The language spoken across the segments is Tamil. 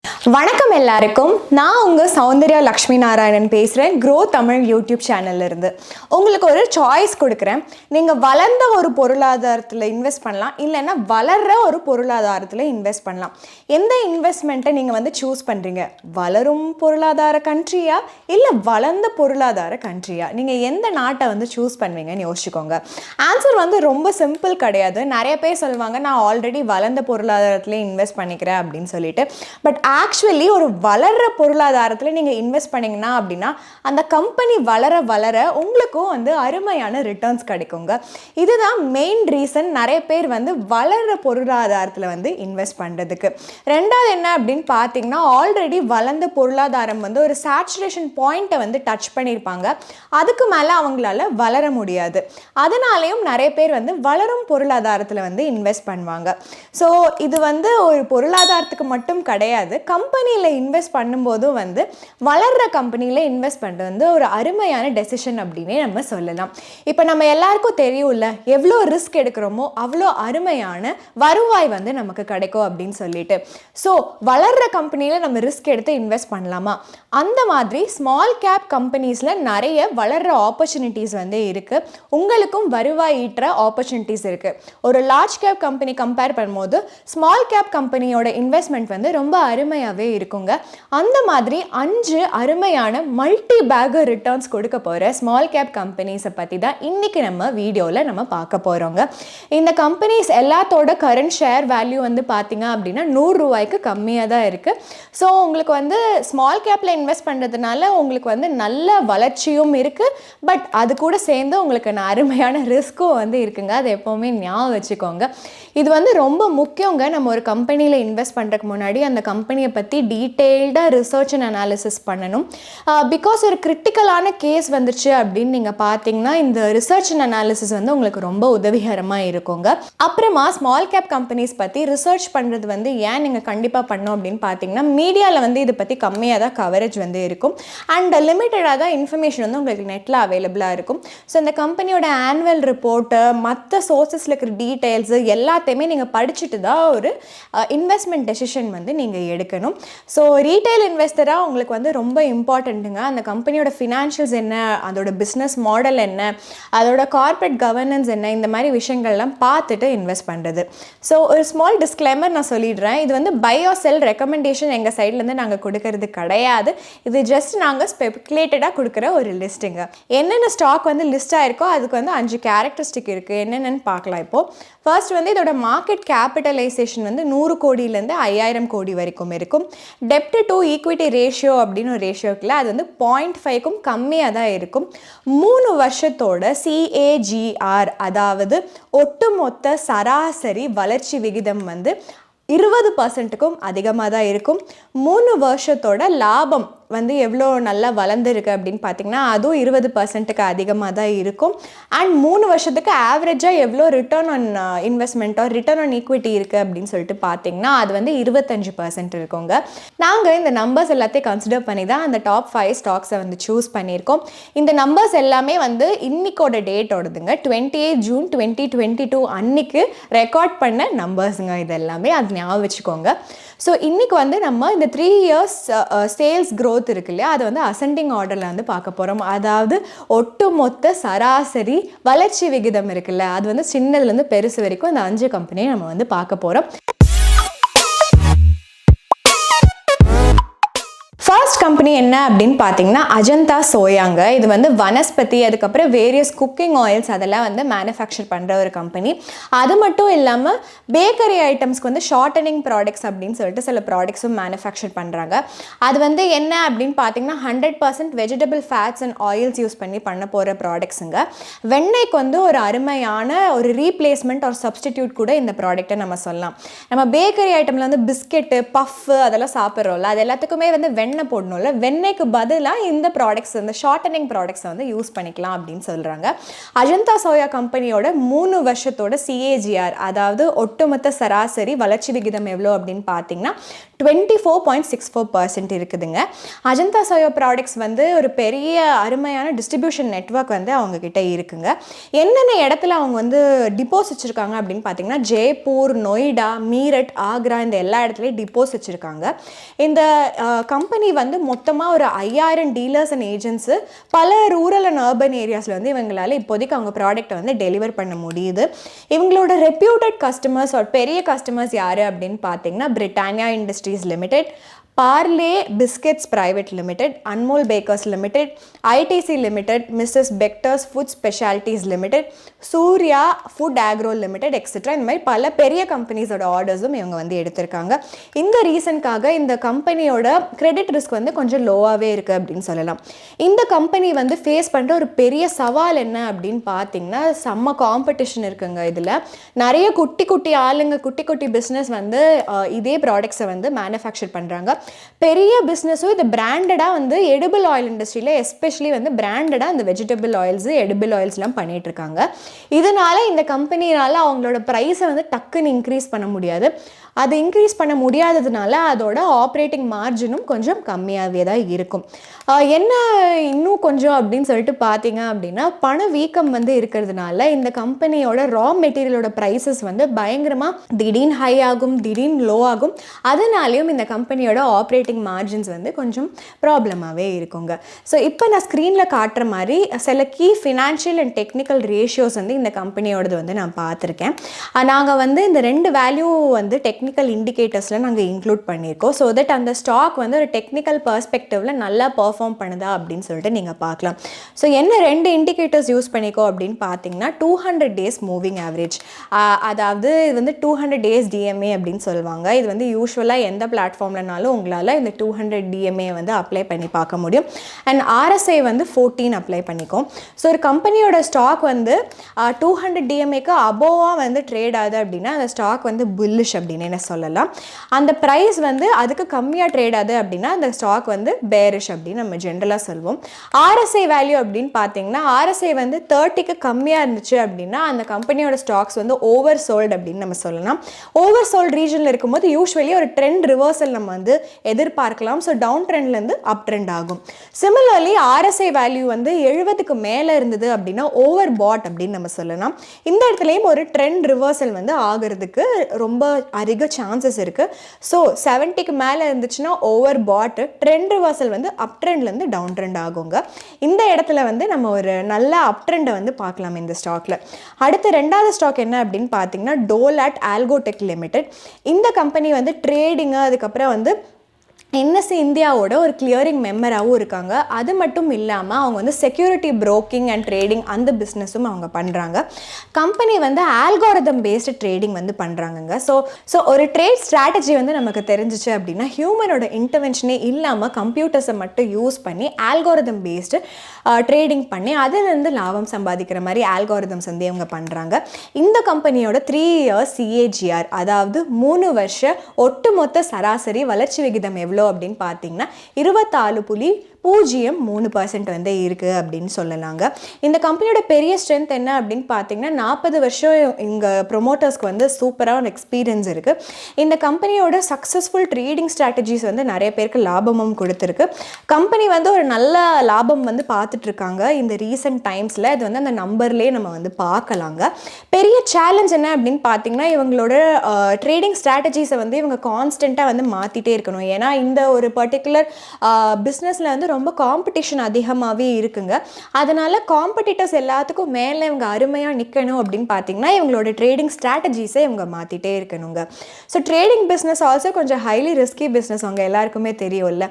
வணக்கம் எல்லாருக்கும். நான் உங்கள் சௌந்தர்யா லக்ஷ்மி நாராயணன் பேசுகிறேன். க்ரோ தமிழ் யூடியூப் சேனல்ல இருந்து உங்களுக்கு ஒரு சாய்ஸ் கொடுக்குறேன். நீங்கள் வளர்ந்த ஒரு பொருளாதாரத்தில் இன்வெஸ்ட் பண்ணலாம், இல்லைன்னா வளர்கிற ஒரு பொருளாதாரத்தில் இன்வெஸ்ட் பண்ணலாம். எந்த இன்வெஸ்ட்மெண்ட்டை நீங்கள் சூஸ் பண்ணுறீங்க? வளரும் பொருளாதார கண்ட்ரியா இல்லை வளர்ந்த பொருளாதார கண்ட்ரியா? நீங்கள் எந்த நாட்டை சூஸ் பண்ணுவீங்கன்னு யோசிச்சுக்கோங்க. ஆன்சர் ரொம்ப சிம்பிள் கிடையாது. நிறைய பேர் சொல்லுவாங்க, நான் ஆல்ரெடி வளர்ந்த பொருளாதாரத்தில் இன்வெஸ்ட் பண்ணிக்கிறேன் அப்படின்னு சொல்லிட்டு. பட் ஆக்சுவலி ஒரு வளர்கிற பொருளாதாரத்தில் நீங்கள் இன்வெஸ்ட் பண்ணிங்கன்னா அப்படின்னா அந்த கம்பெனி வளர வளர உங்களுக்கும் அருமையான ரிட்டர்ன்ஸ் கிடைக்குங்க. இதுதான் மெயின் ரீசன் நிறைய பேர் வளர்கிற பொருளாதாரத்தில் இன்வெஸ்ட் பண்ணுறதுக்கு. ரெண்டாவது என்ன அப்படின்னு பார்த்தீங்கன்னா, ஆல்ரெடி வளர்ந்த பொருளாதாரம் ஒரு சேச்சுரேஷன் பாயிண்ட்டை டச் பண்ணியிருப்பாங்க. அதுக்கு மேலே அவங்களால வளர முடியாது. அதனாலேயும் நிறைய பேர் வளரும் பொருளாதாரத்தில் இன்வெஸ்ட் பண்ணுவாங்க. ஸோ இது ஒரு பொருளாதாரத்துக்கு மட்டும் கிடையாது, கம்பெனியில் இன்வெஸ்ட் பண்ணும்போதும் வளர்கிற கம்பெனியில் இன்வெஸ்ட் பண்ணுறது ஒரு அருமையான டெசிஷன் அப்படின்னே நம்ம சொல்லலாம். இப்போ நம்ம எல்லாருக்கும் தெரியும்ல, எவ்வளோ ரிஸ்க் எடுக்கிறோமோ அவ்வளோ அருமையான வருவாய் நமக்கு கிடைக்கும் அப்படின்னு சொல்லிட்டு. ஸோ வளர்கிற கம்பெனியில் நம்ம ரிஸ்க் எடுத்து இன்வெஸ்ட் பண்ணலாமா? அந்த மாதிரி ஸ்மால் கேப் கம்பெனிஸில் நிறைய வளர்கிற ஆப்பர்ச்சுனிட்டிஸ் இருக்குது. உங்களுக்கும் வருவாய் ஈட்டுற ஆப்பர்ச்சுனிட்டிஸ் இருக்குது. ஒரு லார்ஜ் கேப் கம்பெனி கம்பேர் பண்ணும்போது ஸ்மால் கேப் கம்பெனியோட இன்வெஸ்ட்மெண்ட் ரொம்ப அருமையாகவே இருக்குங்க. அந்த மாதிரி 5 அருமையான மல்டி பேக்கர் ரிட்டர்ன்ஸ் கொடுக்க போகிற ஸ்மால் கேப் கம்பெனிஸை பற்றி தான் இன்றைக்கி நம்ம வீடியோவில் நம்ம பார்க்க போகிறோங்க. இந்த கம்பெனிஸ் எல்லாத்தோட கரண்ட் ஷேர் வேல்யூ பார்த்தீங்க அப்படின்னா 100 ரூபாய்க்கு கம்மியாக தான் இருக்குது. ஸோ உங்களுக்கு ஸ்மால் கேப்பில் இன்வெஸ்ட் பண்ணுறதுனால உங்களுக்கு நல்ல வளர்ச்சியும் இருக்குது. பட் அது கூட சேர்ந்து உங்களுக்கு அருமையான ரிஸ்க்கும் இருக்குங்க. அதை எப்போவுமே ஞாபகம் வச்சுக்கோங்க. இது ரொம்ப முக்கியங்க. நம்ம ஒரு கம்பெனியில் இன்வெஸ்ட் பண்ணுறதுக்கு முன்னாடி அந்த கம்பெனியை பற்றி டீட்டெயில்டாக ரிசர்ச் அண்ட் அனாலிசிஸ் பண்ணணும். பிகாஸ் ஒரு கிரிட்டிக்கலான கேஸ் வந்துருச்சு அப்படின்னு நீங்கள் பார்த்தீங்கன்னா இந்த ரிசர்ச் அண்ட் அனாலிசிஸ் உங்களுக்கு ரொம்ப உதவிகரமாக இருக்குங்க. அப்புறமா ஸ்மால் கேப் கம்பெனிஸ் பற்றி ரிசர்ச் பண்ணுறது ஏன் நீங்கள் கண்டிப்பாக பண்ணோம் அப்படின்னு பார்த்தீங்கன்னா, மீடியாவில் இதை பற்றி கம்மியாக தான் கவரேஜ் இருக்கும். அண்ட் லிமிட்டடாக தான் இன்ஃபர்மேஷன் உங்களுக்கு நெட்டில் அவைலபிளாக இருக்கும். ஸோ இந்த கம்பெனியோட ஆனுவல் ரிப்போர்ட்டு, மற்ற சோர்ஸஸில் இருக்கிற டீட்டெயில்ஸு எல்லாத்தையுமே நீங்கள் படிச்சுட்டு தான் ஒரு இன்வெஸ்ட்மெண்ட் டெசிஷன் நீங்கள் எடுக்கணும். ஸோ ரீட்டைல் இன்வெஸ்டராக உங்களுக்கு ரொம்ப இம்பார்ட்டண்ட்டுங்க. அந்த கம்பெனியோட ஃபினான்ஷியல்ஸ் என்ன, அதோட பிஸ்னஸ் மாடல் என்ன, அதோட கார்பரேட் கவர்னன்ஸ் என்ன, இந்த மாதிரி விஷயங்கள்லாம் பார்த்துட்டு இன்வெஸ்ட் பண்ணுறது. ஸோ ஒரு ஸ்மால் டிஸ்க்ளைமர் நான் சொல்லிடுறேன். இது பை ஆர் செல் ரெக்கமெண்டேஷன் எங்கள் சைட்லேருந்து நாங்கள் கொடுக்கறது கிடையாது. இது ஜஸ்ட் நாங்கள் ஸ்பெகுலேட்டடாக கொடுக்குற ஒரு லிஸ்ட்டுங்க. என்னென்ன ஸ்டாக் லிஸ்ட் ஆயிருக்கோ அதுக்கு 5 கேரக்டரிஸ்டிக் இருக்குது. என்னென்னு பார்க்கலாம். இப்போது ஃபர்ஸ்ட் இதோட மார்க்கெட் கேபிட்டலைசேஷன் 100 கோடியிலேருந்து 5000 கோடி வரைக்கும் இருக்கும். டெப்ட் டு ஈக்விட்டி ரேஷியோ அப்படின்னு ஒரு ரேஷியோ இருக்குல்ல, அது 0.5க்கும் கம்மியாக தான் இருக்கும். 3 வருஷத்தோட CAGR, அதாவது ஒட்டுமொத்த சராசரி வளர்ச்சி விகிதம் 20%க்கும் அதிகமாக தான் இருக்கும். 3 வருஷத்தோட லாபம் எவ்வளோ நல்லா வளர்ந்துருக்கு அப்படின்னு பார்த்தீங்கன்னா அதுவும் 20%க்கு அதிகமாக தான் இருக்கும். அண்ட் 3 வருஷத்துக்கு ஆவரேஜாக எவ்வளோ ரிட்டர்ன் ஆன் இன்வெஸ்ட்மெண்ட்டோ ரிட்டர்ன் ஆன் ஈக்விட்டி இருக்குது அப்படின்னு சொல்லிட்டு பார்த்தீங்கன்னா அது 25% இருக்குங்க. நாங்கள் இந்த நம்பர்ஸ் எல்லாத்தையும் கன்சிடர் பண்ணி தான் அந்த டாப் 5 ஸ்டாக்ஸை சூஸ் பண்ணியிருக்கோம். இந்த நம்பர்ஸ் எல்லாமே இன்னைக்கோட டேட்டோடதுங்க. 28 ஜூன் 2022 அன்னைக்கு ரெக்கார்ட் பண்ண நம்பர்ஸுங்க. இது எல்லாமே அது ஞாபகம் வச்சுக்கோங்க. ஸோ இன்றைக்கி நம்ம இந்த 3 இயர்ஸ் சேல்ஸ் க்ரோத் இருக்கு இல்லையா, அது அசெண்டிங் ஆர்டரில் பார்க்க போகிறோம். அதாவது ஒட்டுமொத்த சராசரி வளர்ச்சி விகிதம் இருக்குல்ல, அது சின்னதுலேருந்து பெருசு வரைக்கும் இந்த 5 கம்பெனியை நம்ம பார்க்க போகிறோம். ஃபர்ஸ்ட் கம்பெனி என்ன அப்படின்னு பார்த்தீங்கன்னா அஜந்தா சோயாங்க. இது வனஸ்பதி, அதுக்கப்புறம் வேரியஸ் குக்கிங் ஆயில்ஸ் அதெல்லாம் மேனுஃபேக்சர் பண்ணுற ஒரு கம்பெனி. அது மட்டும் இல்லாமல் பேக்கரி ஐட்டம்ஸ்க்கு ஷார்ட்டனிங் ப்ராடக்ட்ஸ் அப்படின்னு சொல்லிட்டு சில ப்ராடக்ட்ஸும் மேனுஃபேக்சர் பண்ணுறாங்க. அது என்ன அப்படின்னு பார்த்தீங்கன்னா 100% vegetable fats and oils use பண்ணி பண்ண போகிற ப்ராடக்ட்ஸுங்க. வெண்ணெய்க்கு ஒரு அருமையான ஒரு ரீப்ளேஸ்மெண்ட் ஒரு சப்ஸ்டிடியூட் கூட இந்த ப்ராடக்ட்டை நம்ம சொல்லலாம். நம்ம பேக்கரி ஐட்டமில் பிஸ்கெட்டு, பஃப்பு அதெல்லாம் சாப்பிட்றோம்ல, அது எல்லாத்துக்குமே வெண்ணெய் ஒன்றும் இல்லை, வெண்ணெய்க்கு பதிலாக இந்த ப்ராடக்ட்ஸ், இந்த ஷார்ட்டனிங் ப்ராடக்ட்ஸை வந்து யூஸ் பண்ணிக்கலாம் அப்படின்னு சொல்கிறாங்க. அஜந்தா சோயா கம்பெனியோட 3 வருஷத்தோட CAGR, அதாவது ஒட்டுமொத்த சராசரி வளர்ச்சி விகிதம் எவ்வளோ அப்படின்னு பார்த்தீங்கன்னா 24.64% இருக்குதுங்க. அஜந்தா சோயா ப்ராடக்ட்ஸ் வந்து ஒரு பெரிய அருமையான டிஸ்ட்ரிபியூஷன் நெட்வொர்க் வந்து அவங்கக்கிட்ட இருக்குங்க. என்னென்ன இடத்துல அவங்க வந்து டிப்போஸ் வச்சுருக்காங்க அப்படின்னு பார்த்தீங்கன்னா ஜெய்ப்பூர், நொய்டா, மீரட், ஆக்ரா இந்த எல்லா இடத்துலையும் டிப்போஸ் வச்சுருக்காங்க. இந்த கம்பெனி வந்து மொத்தமாக ஒரு 5000 டீலர்ஸ் அண்ட் ஏஜென்ட்ஸு பல ரூரல் அண்ட் அர்பன் ஏரியாஸில் வந்து இவங்களால இப்போதைக்கு அவங்க ப்ராடக்ட்டை வந்து டெலிவர் பண்ண முடியுது. இவங்களோட ரெப்யூட்டட் கஸ்டமர்ஸ், பெரிய கஸ்டமர்ஸ் யார் அப்படின்னு பார்த்தீங்கன்னா Britannia Industries Limited, Parle biscuits private limited, Anmol bakers limited, ITC limited, Mrs Bectors food specialities limited, Surya food agro limited etcetera. இந்த மாதிரி பல பெரிய கம்பெனிஸோட ஆர்டர்ஸும் இவங்க வந்து எடுத்திருக்காங்க. இந்த ரீசனுக்காக இந்த கம்பெனியோட கிரெடிட் ரிஸ்க் வந்து கொஞ்சம் லோவாகவே இருக்குது அப்படின்னு சொல்லலாம். இந்த கம்பெனி வந்து ஃபேஸ் பண்ணுற ஒரு பெரிய சவால் என்ன அப்படின்னு பார்த்தீங்கன்னா செம்ம காம்படிஷன் இருக்குங்க. இதில் நிறைய குட்டி குட்டி ஆளுங்க, குட்டி குட்டி பிஸ்னஸ் வந்து இதே ப்ராடக்ட்ஸை வந்து மேனுஃபேக்சர் பண்ணுறாங்க. பெரிய பிஸ்னஸும் இது பிராண்டடாக வந்து எடிபிள் ஆயில் இண்டஸ்ட்ரியில் எஸ்பெஷலி வந்து பிராண்டடாக இந்த வெஜிடபிள் ஆயில்ஸு, எடிபிள் ஆயில்ஸ்லாம் பண்ணிகிட்ருக்காங்க. இதனால இந்த கம்பெனினால அவங்களோட ப்ரைஸை வந்து டக்குன்னு இன்க்ரீஸ் பண்ண முடியாது. அது இன்க்ரீஸ் பண்ண முடியாததுனால அதோட ஆப்ரேட்டிங் மார்ஜினும் கொஞ்சம் கம்மியாகவே தான் இருக்கும். என்ன இன்னும் கொஞ்சம் அப்படின்னு சொல்லிட்டு பார்த்தீங்க அப்படின்னா பண வீக்கம் வந்து இருக்கிறதுனால இந்த கம்பெனியோட ரா மெட்டீரியலோட ப்ரைஸஸ் வந்து பயங்கரமாக திடீர்னு ஹை ஆகும், திடீர்னு லோ ஆகும். அதனாலேயும் இந்த கம்பெனியோட ஆப்ரேட்டிங் மார்ஜின்ஸ் வந்து கொஞ்சம் ப்ராப்ளமாகவே இருக்குங்க. ஸோ இப்போ நான் ஸ்க்ரீனில் காட்டுற மாதிரி சில key financial and technical ratios வந்து இந்த கம்பெனியோடது வந்து நான் பார்த்துருக்கேன். நாங்கள் வந்து இந்த 2 வேல்யூ வந்து டெக்னிக்கல் இண்டிகேட்டர்ஸில் நாங்கள் இன்க்ளூட் பண்ணியிருக்கோம். ஸோ தட் அந்த ஸ்டாக் வந்து ஒரு டெக்னிக்கல் பர்ஸ்பெக்டிவில் நல்லா பர்ஃபார்ம் பண்ணுதா அப்படின்னு சொல்லிட்டு நீங்கள் பார்க்கலாம். ஸோ என்ன 2 இண்டிகேட்டர்ஸ் யூஸ் பண்ணிக்கோ அப்படின்னு பார்த்தீங்கன்னா 200 days மூவிங் ஆவரேஜ், அதாவது இது வந்து 200 days DMA அப்படின்னு சொல்லுவாங்க. இது வந்து யூஸ்வலாக எந்த பிளாட்ஃபார்ம்லனாலும் உங்களால் இந்த 200 DMA வந்து அப்ளை பண்ணி பார்க்க முடியும். அண்ட் RSI வந்து 14 அப்ளை பண்ணிக்கும். ஸோ ஒரு கம்பெனியோட ஸ்டாக் வந்து 200 DMAக்கு அபோவாக வந்து ட்ரேட் ஆகுது அப்படின்னா அந்த ஸ்டாக் வந்து புல்லிஷ் அப்படின்னு என்ன சொல்லலாம். அந்த ப்ரைஸ் வந்து அதுக்கு கம்மியாக ட்ரேட் ஆகுது அப்படின்னா அந்த ஸ்டாக் வந்து பேரிஷ் அப்படின்னு நம்ம ஜென்ரலாக சொல்லுவோம். RSI வேல்யூ அப்படின்னு பார்த்தீங்கன்னா RSI வந்து 30க்கு கம்மியாக இருந்துச்சு அப்படின்னா அந்த கம்பெனியோட ஸ்டாக்ஸ் வந்து ஓவர் சோல்டு அப்படின்னு நம்ம சொல்லலாம். ஓவர் சோல்டு ரீஜனில் இருக்கும்போது யூஸ்வலி ஒரு ட்ரெண்ட் ரிவர்சல் நம்ம வந்து எதிர்பார்க்கலாம். ஸோ டவுன் ட்ரெண்ட்லேருந்து அப் ட்ரெண்ட் ஆகும். சிமிலர்லி RSI வேல்யூ வந்து 70க்கு மேலே இருந்தது அப்படின்னா ஓவர் பாட் அப்படின்னு நம்ம சொல்லலாம். இந்த இடத்துலையும் ஒரு ட்ரெண்ட் ரிவர்சல் வந்து ஆகிறதுக்கு ரொம்ப அதிக சான்சஸ் இருக்குது. ஸோ 70க்கு மேலே இருந்துச்சுன்னா ஓவர் பாட்டு, ட்ரெண்ட் ரிவர்சல் வந்து அப் ட்ரெண்ட்லேருந்து டவுன் ட்ரெண்ட் ஆகுங்க. இந்த இடத்துல வந்து நம்ம ஒரு நல்ல அப் ட்ரெண்டை வந்து பார்க்கலாம் இந்த ஸ்டாக்ல. அடுத்து 2வது ஸ்டாக் என்ன அப்படின்னு பார்த்தீங்கன்னா டோலாட் ஆல்கோடெக் லிமிடெட். இந்த கம்பெனி வந்து ட்ரேடிங்கு, அதுக்கப்புறம் வந்து NSE இந்தியாவோட ஒரு கிளியரிங் மெம்பராகவும் இருக்காங்க. அது மட்டும் இல்லாமல் அவங்க வந்து செக்யூரிட்டி புரோக்கிங் அண்ட் ட்ரேடிங் அந்த பிஸ்னஸும் அவங்க பண்ணுறாங்க. கம்பெனி வந்து ஆல்காரிதம் பேஸ்டு ட்ரேடிங் வந்து பண்ணுறாங்கங்க. ஸோ ஒரு ட்ரேட் ஸ்ட்ராட்டஜி வந்து நமக்கு தெரிஞ்சிச்சு அப்படின்னா ஹியூமனோட இன்டர்வென்ஷனே இல்லாமல் கம்ப்யூட்டர்ஸை மட்டும் யூஸ் பண்ணி ஆல்காரிதம் பேஸ்டு ட்ரேடிங் பண்ணி அதிலிருந்து லாபம் சம்பாதிக்கிற மாதிரி ஆல்காரிதம்ஸ் வந்து இவங்க பண்ணுறாங்க. இந்த கம்பெனியோட 3 years CAGR, அதாவது 3 வருஷ ஒட்டுமொத்த சராசரி வளர்ச்சி விகிதம் எவ்வளோ அப்படின்னு பார்த்தீங்கன்னா 24.03% வந்து இருக்குது அப்படின்னு சொல்லலாங்க. இந்த கம்பெனியோட பெரிய ஸ்ட்ரென்த் என்ன அப்படின்னு பார்த்தீங்கன்னா 40 வருஷம் இங்கே ப்ரொமோட்டர்ஸ்க்கு வந்து சூப்பரான எக்ஸ்பீரியன்ஸ் இருக்குது. இந்த கம்பெனியோட சக்ஸஸ்ஃபுல் ட்ரேடிங் ஸ்ட்ராட்டஜிஸ் வந்து நிறைய பேருக்கு லாபமும் கொடுத்துருக்கு. கம்பெனி வந்து ஒரு நல்ல லாபம் வந்து பார்த்துட்ருக்காங்க இந்த ரீசெண்ட் டைம்ஸில். இது வந்து அந்த நம்பர்லேயே நம்ம வந்து பார்க்கலாங்க. பெரிய சேலஞ்ச் என்ன அப்படின்னு பார்த்தீங்கன்னா இவங்களோட ட்ரேடிங் ஸ்ட்ராட்டஜிஸை வந்து இவங்க கான்ஸ்டண்ட்டாக வந்து மாற்றிட்டே இருக்கணும். ஏன்னா இந்த ஒரு பர்டிகுலர் பிஸ்னஸில் வந்து ரொம்ப காம்படிஷன் அதிகமாகவே இருக்குங்க. அதனால் காம்படிட்டர்ஸ் எல்லாத்துக்கும் மேலே இவங்க அருமையாக நிற்கணும் அப்படின்னு பார்த்தீங்கன்னா இவங்களோட ட்ரேடிங் ஸ்ட்ராட்டஜிஸை இவங்க மாற்றிட்டே இருக்கணுங்க. ஸோ ட்ரேடிங் பிஸ்னஸ் ஆல்சோ கொஞ்சம் ஹைலி ரிஸ்கி பிஸ்னஸ், அவங்க எல்லாருக்குமே தெரியும்ல.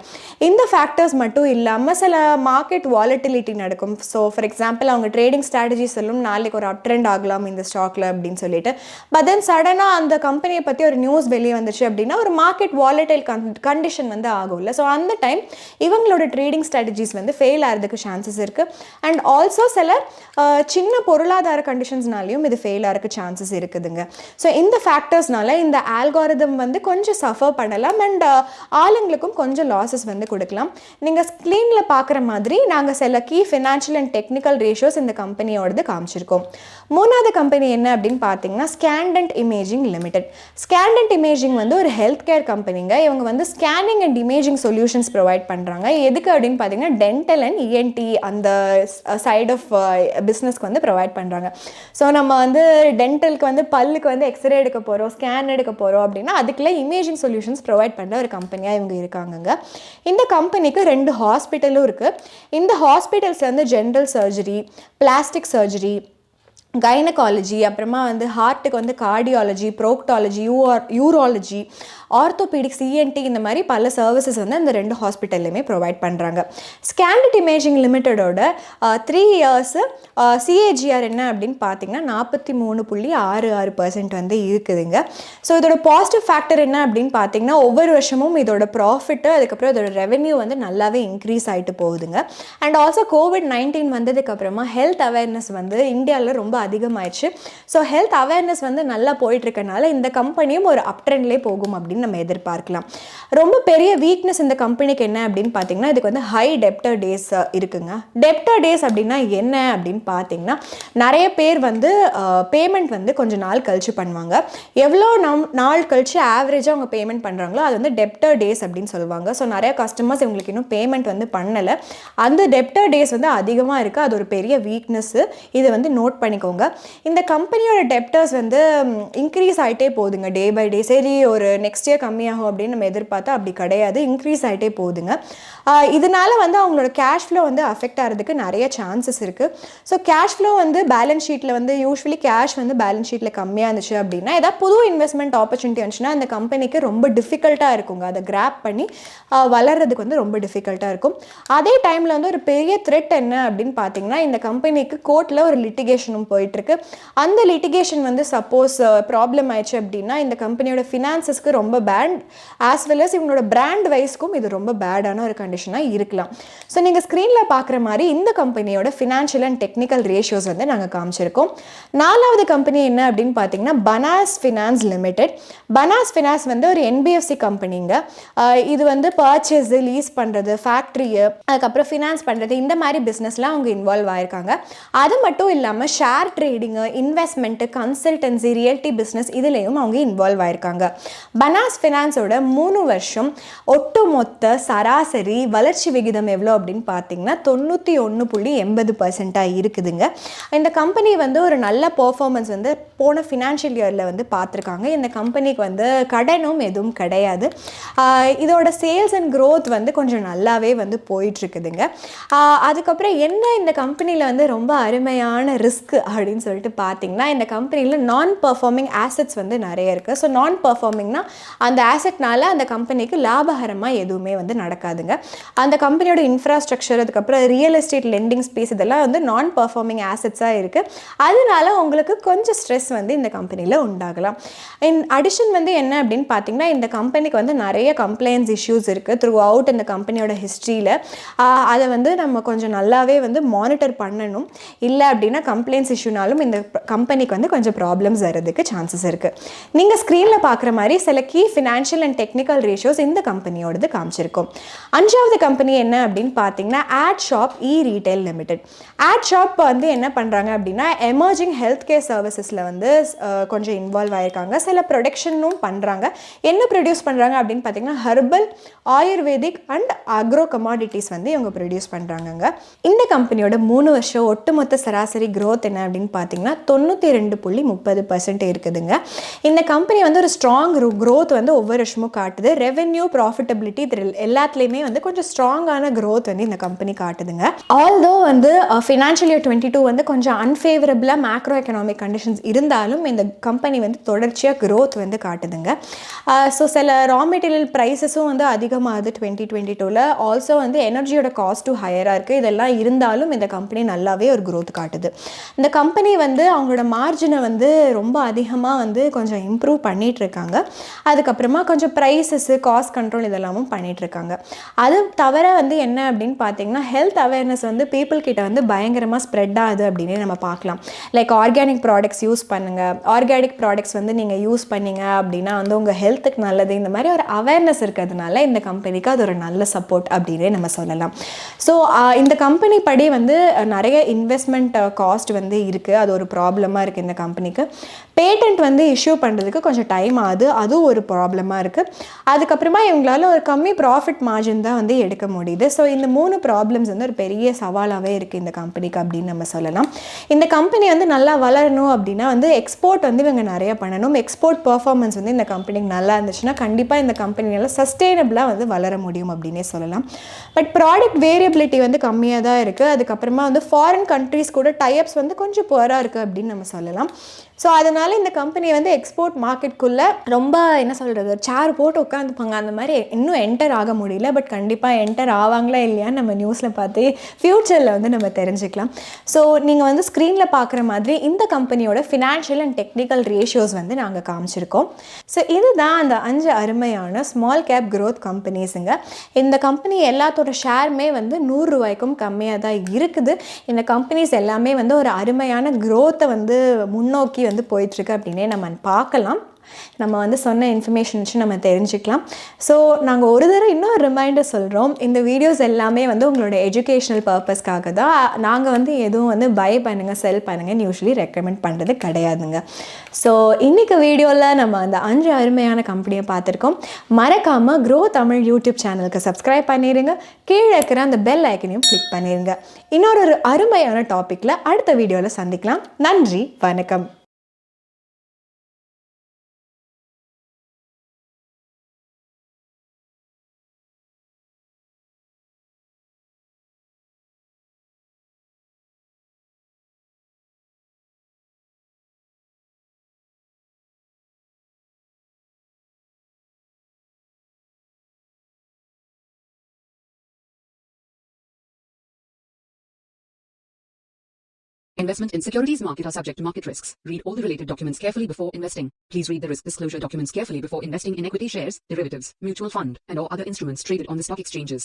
இந்த ஃபேக்டர்ஸ் மட்டும் இல்லாமல் சில மார்க்கெட் வாலட்டிலிட்டி நடக்கும். ஸோ ஃபார் எக்ஸாம்பிள் அவங்க ட்ரேடிங் ஸ்ட்ராட்டஜி சொல்லும் நாளைக்கு ஒரு அப் ட்ரெண்ட் ஆகலாம் இந்த ஸ்டாக்ல அப்படின்னு சொல்லிட்டு, பட் தென் சடனாக அந்த கம்பெனியை பற்றி ஒரு நியூஸ் வெளியே வந்துச்சு அப்படின்னா ஒரு மார்க்கெட் வாலட்டைல் கண்டிஷன் வந்து ஆகும்ல. ஸோ அந்த டைம் இவங்களோட ட்ரேடிங் ட்ரேடிங் ஸ்ட்ராட்டஜிஸ் வந்து ஃபெயில் ஆகிறதுக்கு சான்சஸ் இருக்குது. அண்ட் ஆல்சோ சில சின்ன பொருளாதார கண்டிஷன்ஸ்னாலையும் இது ஃபெயில் ஆகிறதுக்கு சான்சஸ் இருக்குதுங்க. ஸோ இந்த ஃபேக்டர்ஸ்னால இந்த ஆல்காரிதம் வந்து கொஞ்சம் சஃபர் பண்ணலாம் அண்ட் ஆளுங்களுக்கும் கொஞ்சம் லாஸஸ் வந்து கொடுக்கலாம். நீங்கள் ஸ்க்ரீனில் பார்க்குற மாதிரி நாங்கள் சில key financial and technical ratios இந்த கம்பெனியோடது காமிச்சிருக்கோம். மூணாவது கம்பெனி என்ன அப்படின்னு பார்த்தீங்கன்னா Scandent Imaging Limited. Scandent Imaging வந்து ஒரு ஹெல்த் கேர் கம்பெனிங்க. இவங்க வந்து scanning and imaging solutions provide பண்ணுறாங்க. எதுக்கு அப்படின்னு பார்த்தீங்கன்னா டென்டல் அண்ட் இஎன்டி அந்த சைட் ஆஃப் பிஸ்னஸ்க்கு வந்து ப்ரொவைட் பண்ணுறாங்க. ஸோ நம்ம வந்து டென்டலுக்கு வந்து பல்லுக்கு வந்து எக்ஸ்ரே எடுக்க போகிறோம், ஸ்கேன் எடுக்க போகிறோம் அப்படின்னா அதுக்குள்ள இமேஜிங் சொல்யூஷன்ஸ் ப்ரொவைட் பண்ணுற ஒரு கம்பெனியாக இவங்க இருக்காங்கங்க. இந்த கம்பெனிக்கு 2 ஹாஸ்பிட்டலும் இருக்குது. இந்த ஹாஸ்பிட்டல்ஸ் வந்து general surgery, plastic surgery, gynaecology, அப்புறமா வந்து ஹார்ட்டுக்கு வந்து கார்டியாலஜி, ப்ரோக்டாலஜி, யூராலஜி, ஆர்த்தோபீடிக்ஸ், இஎன்டி இந்த மாதிரி பல சர்வீசஸ் வந்து அந்த 2 ஹாஸ்பிட்டல்லையுமே ப்ரொவைட் பண்ணுறாங்க. ஸ்கேண்டட் இமேஜிங் லிமிட்டடோட 3 இயர்ஸ் சிஏஜிஆர் என்ன அப்படின்னு பார்த்தீங்கன்னா 43.66% வந்து இருக்குதுங்க. ஸோ இதோட பாசிட்டிவ் ஃபேக்டர் என்ன அப்படின்னு பார்த்தீங்கன்னா ஒவ்வொரு வருஷமும் இதோட ப்ராஃபிட்டு அதுக்கப்புறம் இதோட ரெவென்யூ வந்து நல்லாவே இன்க்ரீஸ் ஆகிட்டு போகுதுங்க. அண்ட் ஆல்சோ COVID-19 வந்ததுக்கப்புறமா ஹெல்த் அவேர்னஸ் வந்து இந்தியாவில் ரொம்ப அதிகமாகிடுச்சு. ஸோ ஹெல்த் அவேர்னஸ் வந்து நல்லா போயிட்டுருக்கனால இந்த கம்பெனியும் ஒரு அப் ட்ரெண்ட்லேயே போகும் அப்படின்னு நம்ம எதிர்பார்க்கலாம். ரொம்ப பெரிய வீக்னஸ் இந்த கம்பெனிக்கு என்ன அப்படின்னு பார்த்தீங்கன்னா இதுக்கு வந்து ஹை டெப்டர் டேஸ் இருக்குங்க. டெப்டர் டேஸ் அப்படின்னா என்ன அப்படின்னு பார்த்தீங்கன்னா நிறைய பேர் வந்து பேமெண்ட் வந்து கொஞ்சம் நாள் கழிச்சு பண்ணுவாங்க. எவ்வளோ நாள் கழிச்சு ஆவரேஜாக அவங்க பேமெண்ட் பண்ணுறாங்களோ அது வந்து டெப்டர் டேஸ் அப்படின்னு சொல்லுவாங்க. ஸோ நிறைய கஸ்டமர்ஸ் இவங்களுக்கு இன்னும் பேமெண்ட் வந்து பண்ணலை. அந்த டெப்டர் டேஸ் வந்து அதிகமாக இருக்குது. அது ஒரு பெரிய வீக்னஸ்ஸு. இதை வந்து நோட் பண்ணிக்கோங்க. இந்த கம்பெனியோட டெப்டர்ஸ் வந்து இன்க்ரீஸ் ஆகிட்டே போகுதுங்க டே பை டே. சரி ஒரு நெக்ஸ்ட் இயர் கம்மியாகும் அப்படின்னு நம்ம எதிர்பார்த்தா அப்படி கிடையாது, இன்க்ரீஸ் ஆகிட்டே போகுதுங்க. இதனால வந்து அவங்களோட கேஷ் ஃப்ளோ வந்து அஃபெக்ட் ஆகிறதுக்கு நிறைய சான்சஸ் இருக்குது. ஸோ கேஷ் ஃப்ளோ வந்து பேலன்ஸ் ஷீட்டில் வந்து யூஸ்வலி கேஷ் வந்து பேலன்ஸ் ஷீட்டில் கம்மியாக இருந்துச்சு அப்படின்னா ஏதாவது புது இன்வெஸ்ட்மெண்ட் ஆப்பர்ச்சுனிட்டி வந்துச்சுன்னா அந்த கம்பெனிக்கு ரொம்ப டிஃபிகல்ட்டாக இருக்குங்க. அதை கிராப் பண்ணி வளர்கிறதுக்கு வந்து ரொம்ப டிஃபிகல்ட்டாக இருக்கும். அதே டைமில் வந்து ஒரு பெரிய த்ரெட் என்ன அப்படின்னு பார்த்தீங்கன்னா இந்த கம்பெனிக்கு கோர்ட்டில் ஒரு லிட்டிகேஷனும் போயிட்டுருக்கு. அந்த லிட்டிகேஷன் வந்து சப்போஸ் ப்ராப்ளம் ஆயிடுச்சு அப்படின்னா இந்த கம்பெனியோட ஃபினான்சஸ்க்கு ரொம்ப பேட், ஆஸ் வெல் அஸ் இவங்களோட பிராண்ட் வைஸ்க்கும் இது ரொம்ப பேடான ஒரு கண்டிஷனாக இருக்கலாம். ஸோ நீங்கள் ஸ்க்ரீனில் பார்க்குற மாதிரி இந்த கம்பெனியோட ஃபினான்ஷியல் அண்ட் டெக்னிக்கல் ரேஷியோஸ் வந்து நாங்கள் காமிச்சிருக்கோம். 4வது கம்பெனி என்ன அப்படின்னு பார்த்தீங்கன்னா Banas finance limited. Banas finance வந்து ஒரு என்பிஎஃப்சி கம்பெனிங்க. இது வந்து பர்ச்சேஸு, லீஸ் பண்ணுறது, ஃபேக்ட்ரியை, அதுக்கப்புறம் ஃபினான்ஸ் பண்ணுறது, இந்த மாதிரி பிஸ்னஸ்லாம் அவங்க இன்வால்வ் ஆயிருக்காங்க. அது மட்டும் இல்லாமல் share trading, investment, consultancy, realty business இதுலேயும் அவங்க இன்வால்வ் ஆயிருக்காங்க. பனாஸ் ஃபினான்ஸோட 3 வருஷம் ஒட்டுமொத்த சராசரி வளர்ச்சி விகிதம் எவ்வளோ அப்படின்னு பார்த்தீங்கன்னா 91.80% இருக்குதுங்க. இந்த கம்பெனி வந்து ஒரு நல்ல பர்ஃபார்மன்ஸ் வந்து போன ஃபினான்ஷியல் இயரில் வந்து பார்த்துருக்காங்க. இந்த கம்பெனிக்கு வந்து கடனும் எதுவும் கிடையாது. இதோட சேல்ஸ் அண்ட் க்ரோத் வந்து கொஞ்சம் நல்லாவே வந்து போயிட்டுருக்குதுங்க. அதுக்கப்புறம் என்ன இந்த கம்பெனியில் வந்து ரொம்ப அருமையான ரிஸ்க் அப்படின்னு சொல்லிட்டு பார்த்தீங்கன்னா இந்த கம்பெனியில் நான் பர்ஃபார்மிங் ஆசெட்ஸ் வந்து நிறைய இருக்குது. ஸோ நான் பர்ஃபார்மிங்னா அந்த ஆசெட்னால அந்த கம்பெனிக்கு லாபகரமாக எதுவுமே வந்து நடக்காதுங்க. அந்த கம்பெனியோட இன்ஃப்ராஸ்ட்ரக்சர், அதுக்கப்புறம் ரியல் எஸ்டேட் லெண்டிங் ஸ்பேஸ் இதெல்லாம் வந்து நான் பர்ஃபார்மிங் ஆசெட்ஸாக இருக்குது. அதனால உங்களுக்கு கொஞ்சம் ஸ்ட்ரெஸ் வந்து இந்த கம்பெனியில் உண்டாகலாம். இன் அடிஷன் வந்து என்ன அப்படின்னு பார்த்தீங்கன்னா இந்த கம்பெனிக்கு வந்து நிறைய கம்ப்ளைண்ட்ஸ் இஷ்யூஸ் இருக்குது த்ரூ அவுட் இந்த கம்பெனியோட ஹிஸ்ட்ரியில். அதை வந்து நம்ம கொஞ்சம் நல்லாவே வந்து மானிட்டர் பண்ணணும். இல்லை அப்படின்னா கம்ப்ளைண்ட்ஸ் இஷ்யூனாலும் இந்த கம்பெனிக்கு வந்து கொஞ்சம் ப்ராப்ளம்ஸ் வர்றதுக்கு சான்சஸ் இருக்குது. நீங்கள் ஸ்க்ரீனில் பார்க்குற மாதிரி சில key financial and technical ratios இந்த கம்பெனியோடது காமிச்சிருக்கோம். 5வது கம்பெனி என்ன அப்படின்னு பார்த்தீங்கன்னா Ad Shop E Retail Limited. Ad Shop வந்து என்ன பண்ணுறாங்க அப்படின்னா எமர்ஜிங் ஹெல்த் கேர் சர்வீசஸில் வந்து கொஞ்சம் இன்வால்வ் ஆயிருக்காங்க. சில ப்ரொடக்ஷனும் பண்ணுறாங்க. என்ன ப்ரொடியூஸ் பண்ணுறாங்க அப்படின்னு பார்த்தீங்கன்னா herbal, ayurvedic and agro commodities வந்து இவங்க ப்ரொடியூஸ் பண்ணுறாங்கங்க. இந்த கம்பெனியோட 3 வருஷம் ஒட்டுமொத்த சராசரி க்ரோத் என்ன அப்படின்னு பார்த்தீங்கன்னா 92.30% இருக்குதுங்க. இந்த கம்பெனி வந்து ஒரு ஸ்ட்ராங் க்ரோத் வந்து ஒவ்வொரு வருஷமும் காட்டுது. ரெவென்யூ, ப்ராஃபிட்டபிலிட்டி இது எல்லாத்துலேயுமே வந்து கொஞ்சம் ஸ்ட்ராங்கான க்ரோத் வந்து இந்த கம்பெனி காட்டுதுங்க. ஆல்தோ வந்து ஃபினான்ஷியல் இயர் 22 வந்து கொஞ்சம் அன்ஃபேவரபிளாக மேக்ரோ எக்கனாமிக் கண்டிஷன்ஸ் இருந்தாலும் இந்த கம்பெனி வந்து தொடர்ச்சியாக க்ரோத் வந்து காட்டுதுங்க. ஸோ சில ரா மெட்டீரியல் ப்ரைஸஸும் வந்து அதிகமாகுது 2022. ஆல்சோ வந்து எனர்ஜியோட காஸ்ட்டும் ஹையராக இருக்குது. இதெல்லாம் இருந்தாலும் இந்த கம்பெனி நல்லாவே ஒரு க்ரோத் காட்டுது. இந்த கம்பெனி வந்து அவங்களோட மார்ஜினை வந்து ரொம்ப அதிகமாக வந்து கொஞ்சம் இம்ப்ரூவ் பண்ணிகிட்ருக்காங்க. அதுக்கப்புறமா கொஞ்சம் ப்ரைஸஸ்ஸு, காஸ்ட் கண்ட்ரோல் இதெல்லாமும் பண்ணிகிட்ருக்காங்க. அது தவிர வந்து என்ன அப்படின்னு பார்த்தீங்கன்னா, ஹெல்த் அவேர்னஸ் வந்து பீப்புள் கிட்ட வந்து பயங்கரமாக ஸ்ப்ரெட் ஆகுது அப்படின்னே நம்ம பார்க்கலாம். லைக் ஆர்கானிக் ப்ராடக்ட்ஸ் யூஸ் பண்ணுங்கள், ஆர்கானிக் ப்ராடக்ட்ஸ் வந்து நீங்கள் யூஸ் பண்ணீங்க அப்படின்னா வந்து உங்கள் ஹெல்த்துக்கு நல்லது. இந்த மாதிரி ஒரு அவேர்னஸ் இருக்கிறதுனால இந்த கம்பெனிக்கு அது ஒரு நல்ல சப்போர்ட் அப்படின்னே நம்ம சொல்லலாம். ஸோ இந்த கம்பெனி படி வந்து நிறைய இன்வெஸ்ட்மெண்ட் காஸ்ட் வந்து இருக்குது. அது ஒரு ப்ராப்ளமாக இருக்குது இந்த கம்பெனிக்கு. பேட்டன்ட் வந்து இஷ்யூ பண்ணுறதுக்கு கொஞ்சம் டைம் ஆகுது, அதுவும் ஒரு ப்ராப்ளமாக இருக்குது. அதுக்கப்புறமா இவங்களால ஒரு கம்மி ப்ராஃபிட் மார்ஜின் தான் வந்து எடுக்க முடியுது. ஸோ இந்த 3 ப்ராப்ளம்ஸ் வந்து ஒரு பெரிய சவாலாகவே இருக்குது இந்த கம்பெனிக்கு அப்படின்னு நம்ம சொல்லலாம். இந்த கம்பெனி வந்து நல்லா வளரணும் அப்படின்னா வந்து எக்ஸ்போர்ட் வந்து இவங்க நிறைய பண்ணணும். எக்ஸ்போர்ட் பர்ஃபார்மன்ஸ் வந்து இந்த கம்பெனிக்கு நல்லா இருந்துச்சுன்னா கண்டிப்பாக இந்த கம்பெனியால் சஸ்டெயினபிளாக வந்து வளர முடியும் அப்படின்னே சொல்லலாம். பட் ப்ராடக்ட் வேரியபிலிட்டி வந்து கம்மியாக தான் இருக்குது. அதுக்கப்புறமா வந்து ஃபாரின் கண்ட்ரீஸ் கூட டைப்ஸ் வந்து கொஞ்சம் புவராக இருக்குது அப்படின்னு நம்ம சொல்லலாம். ஸோ அதனால் இந்த கம்பெனி வந்து எக்ஸ்போர்ட் மார்க்கெட்டுக்குள்ளே ரொம்ப என்ன சொல்கிறது, சேர் போட்டு உட்காந்துப்பாங்க, அந்த மாதிரி இன்னும் என்டர் ஆக முடியல. பட் கண்டிப்பாக என்டர் ஆவாங்களா இல்லையான்னு நம்ம நியூஸில் பார்த்து ஃப்யூச்சரில் வந்து நம்ம தெரிஞ்சுக்கலாம். ஸோ நீங்கள் வந்து ஸ்க்ரீனில் பார்க்குற மாதிரி இந்த கம்பெனியோட ஃபினான்ஷியல் அண்ட் டெக்னிக்கல் ரேஷியோஸ் வந்து நாங்கள் காமிச்சிருக்கோம். ஸோ இதுதான் அந்த 5 அருமையான ஸ்மால் கேப் க்ரோத் கம்பெனிஸுங்க. இந்த கம்பெனி எல்லாத்தோட ஷேருமே வந்து 100 ரூபாய்க்கும் கம்மியாக தான் இருக்குது. இந்த கம்பெனிஸ் எல்லாமே வந்து ஒரு அருமையான க்ரோத்தை வந்து முன்னோக்கி வந்து போயிட்டுருக்கு அப்படின்னே நம்ம பார்க்கலாம். நம்ம வந்து சொன்ன இன்ஃபர்மேஷன் வச்சு நம்ம தெரிஞ்சுக்கலாம். ஸோ நாங்கள் ஒரு தடவை இன்னொரு ரிமைண்டர் சொல்கிறோம், இந்த வீடியோஸ் எல்லாமே வந்து உங்களோட எஜுகேஷ்னல் பர்பஸ்க்காக தான். நாங்கள் வந்து எதுவும் வந்து பை பண்ணுங்கள், செல் பண்ணுங்கன்னு யூஸ்வலி ரெக்கமெண்ட் பண்ணுறது கிடையாதுங்க. ஸோ இன்றைக்கி வீடியோவில் நம்ம அந்த 5 அருமையான கம்பெனியை பார்த்துருக்கோம். மறக்காமல் க்ரோ தமிழ் யூடியூப் சேனலுக்கு சப்ஸ்கிரைப் பண்ணிடுங்க. கீழே இருக்கிற அந்த பெல் ஐக்கனையும் கிளிக் பண்ணிடுங்க. இன்னொரு அருமையான டாப்பிக்கில் அடுத்த வீடியோவில் சந்திக்கலாம். நன்றி, வணக்கம். Investment in securities market are subject to market risks. Read all the related documents carefully before investing. Please read the risk disclosure documents carefully before investing in equity shares, derivatives, mutual fund, and or other instruments traded on the stock exchanges.